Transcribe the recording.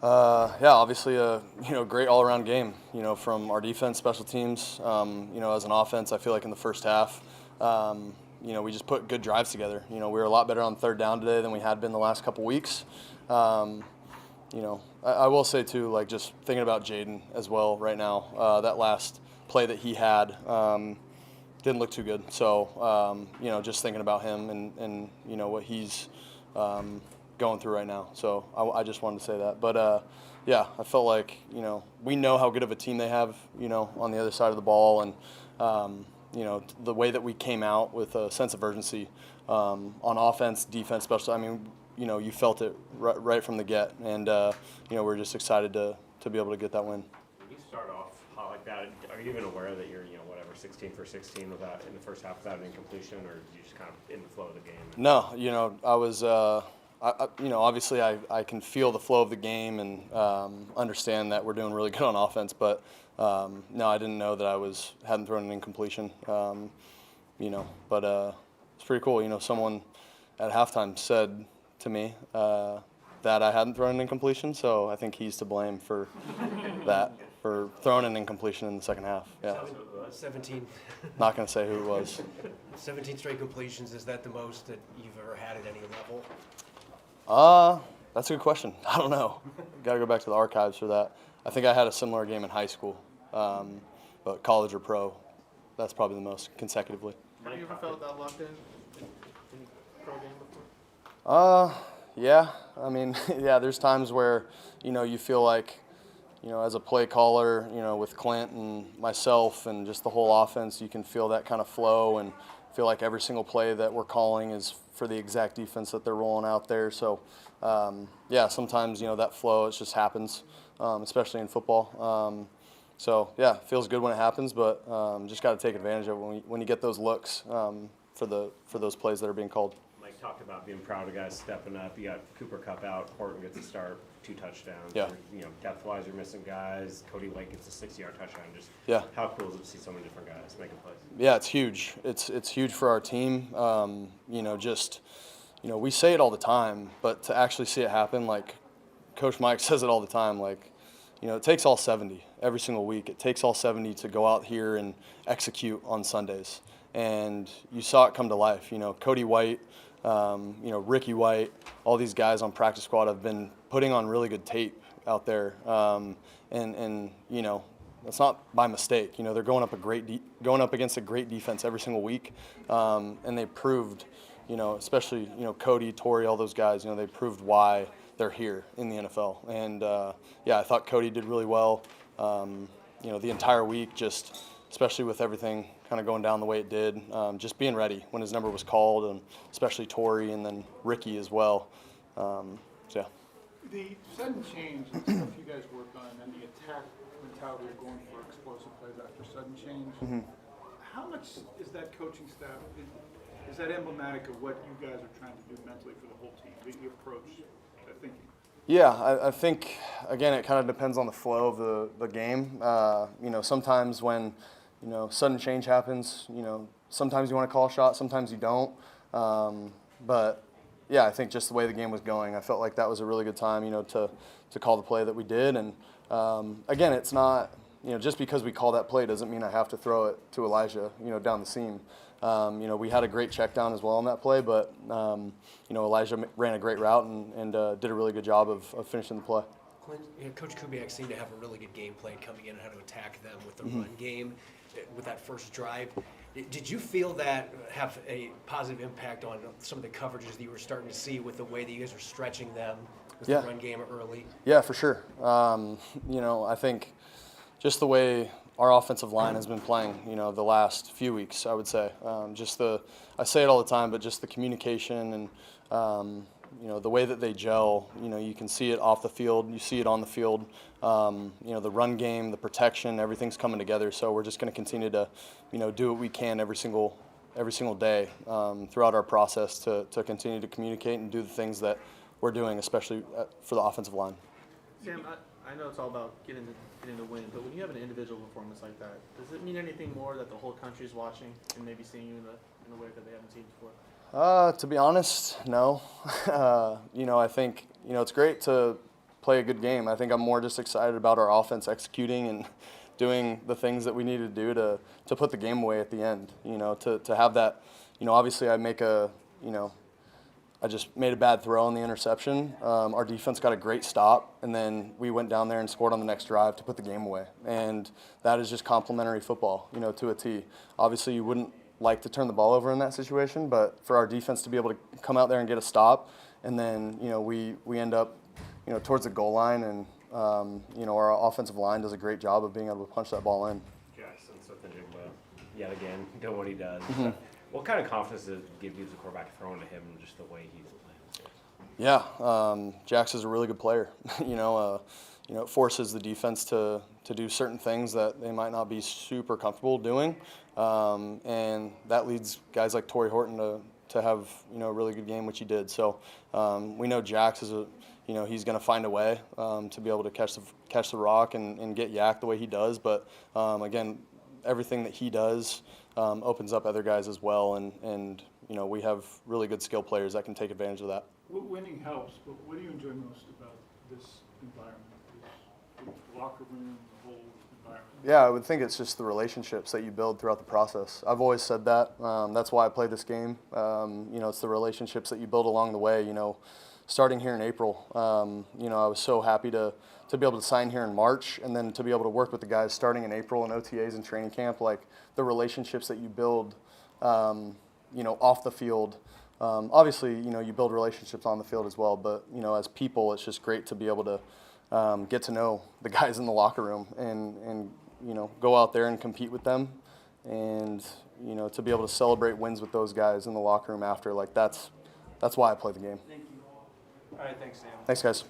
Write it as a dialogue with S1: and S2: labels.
S1: Yeah, obviously a great all-around game. From our defense, special teams. As an offense, I feel like in the first half, we just put good drives together. We were a lot better on third down today than we had been the last couple weeks. I will say too, like just thinking about Jaden as well right now. That last play that he had didn't look too good. So just thinking about him and what he's going through right now. So I just wanted to say that. But yeah, I felt like we know how good of a team they have on the other side of the ball, and the way that we came out with a sense of urgency on offense, defense, special. I mean, you felt it right from the get, and we're just excited to be able to get that win.
S2: When you start off hot like that, are you even aware that you're 16 for 16 without in the first half without an incompletion, or you just kind of in the flow of the game?
S1: No, I was. Obviously I can feel the flow of the game and understand that we're doing really good on offense, but no, I didn't know that I hadn't thrown an incompletion. But it's pretty cool. Someone at halftime said to me that I hadn't thrown an incompletion, so I think he's to blame for that, for throwing an incompletion in the second half. Yeah.
S3: 17.
S1: Not going to say who it was.
S3: 17 straight completions. Is that the most that you've ever had at any level?
S1: That's a good question. I don't know. Got to go back to the archives for that. I think I had a similar game in high school, but college or pro, that's probably the most consecutively.
S4: Have you ever felt that locked in any pro game before?
S1: Yeah. I mean, yeah. There's times where you feel like as a play caller, with Clint and myself and just the whole offense, you can feel that kind of flow and feel like every single play that we're calling is for the exact defense that they're rolling out there. So, yeah, sometimes, that flow, it just happens, especially in football. So, yeah, it feels good when it happens, but just got to take advantage of it when you get those looks for those plays that are being called.
S2: Mike talked about being proud of guys stepping up. You got Cooper Kupp out, Horton gets a start, 2 touchdowns.
S1: Yeah.
S2: Depth-wise, you're missing guys. Cody gets a 60-yard touchdown. Just
S1: yeah.
S2: How cool is it to see so many different guys making plays?
S1: Yeah, it's huge. It's huge for our team. We say it all the time, but to actually see it happen, like Coach Mike says it all the time, like, it takes all 70 every single week. It takes all 70 to go out here and execute on Sundays. And you saw it come to life. Cody White, Ricky White, all these guys on practice squad have been putting on really good tape out there. That's not by mistake. They're going up against a great defense every single week, and they proved, especially Cody, Tory, all those guys. They proved why they're here in the NFL. And yeah, I thought Cody did really well. The entire week, just especially with everything kind of going down the way it did, just being ready when his number was called, and especially Tory and then Ricky as well. So yeah.
S4: The sudden change and stuff you guys work on, and the attack mentality of going for explosive plays after sudden change. Mm-hmm. How much is that coaching staff? Is that emblematic of what you guys are trying to do mentally for the whole team? The approach, that thinking.
S1: Yeah, I think again it kind of depends on the flow of the game. Sometimes when sudden change happens, sometimes you want to call a shot, sometimes you don't. But yeah, I think just the way the game was going, I felt like that was a really good time, to call the play that we did. And again, it's not, just because we call that play doesn't mean I have to throw it to Elijah, down the seam. We had a great check down as well on that play, but Elijah ran a great route and did a really good job of finishing the play.
S3: Clint, Coach Kubiak seemed to have a really good game plan coming in and how to attack them with the run game, with that first drive. Did you feel that have a positive impact on some of the coverages that you were starting to see with the way that you guys were stretching them with the run game early? Yeah,
S1: for sure. I think just the way our offensive line has been playing, the last few weeks, I would say. I say it all the time, but just the communication and, the way that they gel, you can see it off the field, you see it on the field. The run game, the protection, everything's coming together. So we're just going to continue to, do what we can every single day throughout our process to continue to communicate and do the things that we're doing, especially for the offensive line.
S4: Sam, I know it's all about getting the win, but when you have an individual performance like that, does it mean anything more that the whole country's watching and maybe seeing you in a way that they haven't seen before?
S1: To be honest, no. I think, it's great to play a good game. I think I'm more just excited about our offense executing and doing the things that we need to do to put the game away at the end. You know, to have that. You know, obviously I just made a bad throw on the interception. Our defense got a great stop, and then we went down there and scored on the next drive to put the game away. And that is just complementary football, you know, to a T. Obviously, you wouldn't like to turn the ball over in that situation, but for our defense to be able to come out there and get a stop, and then, you know, we end up, you know, towards the goal line, and, you know, our offensive line does a great job of being able to punch that ball in.
S2: Jaxon Smith-Njigba, yet again, doing what he does. What kind of confidence does it give you as a quarterback throwing to him, just the way he's playing?
S1: Yeah, Jax is a really good player. You know, it forces the defense to do certain things that they might not be super comfortable doing, and that leads guys like Tory Horton to have, you know, a really good game, which he did. So we know Jax is you know, he's going to find a way to be able to catch the rock and get yak the way he does. But again, everything that he does opens up other guys as well, and you know, we have really good skill players that can take advantage of that.
S4: Winning helps, but what do you enjoy most about this environment, this locker room, the whole environment?
S1: Yeah, I would think it's just the relationships that you build throughout the process. I've always said that. That's why I play this game. You know, it's the relationships that you build along the way. You know, starting here in April, you know, I was so happy to be able to sign here in March, and then to be able to work with the guys starting in April in OTAs and training camp. Like, the relationships that you build, you know, off the field. Obviously, you know, you build relationships on the field as well, but, you know, as people, it's just great to be able to get to know the guys in the locker room and you know, go out there and compete with them, and, you know, to be able to celebrate wins with those guys in the locker room after. Like, that's why I play the game.
S4: Thank you.
S3: All right, thanks, Sam.
S1: Thanks, guys.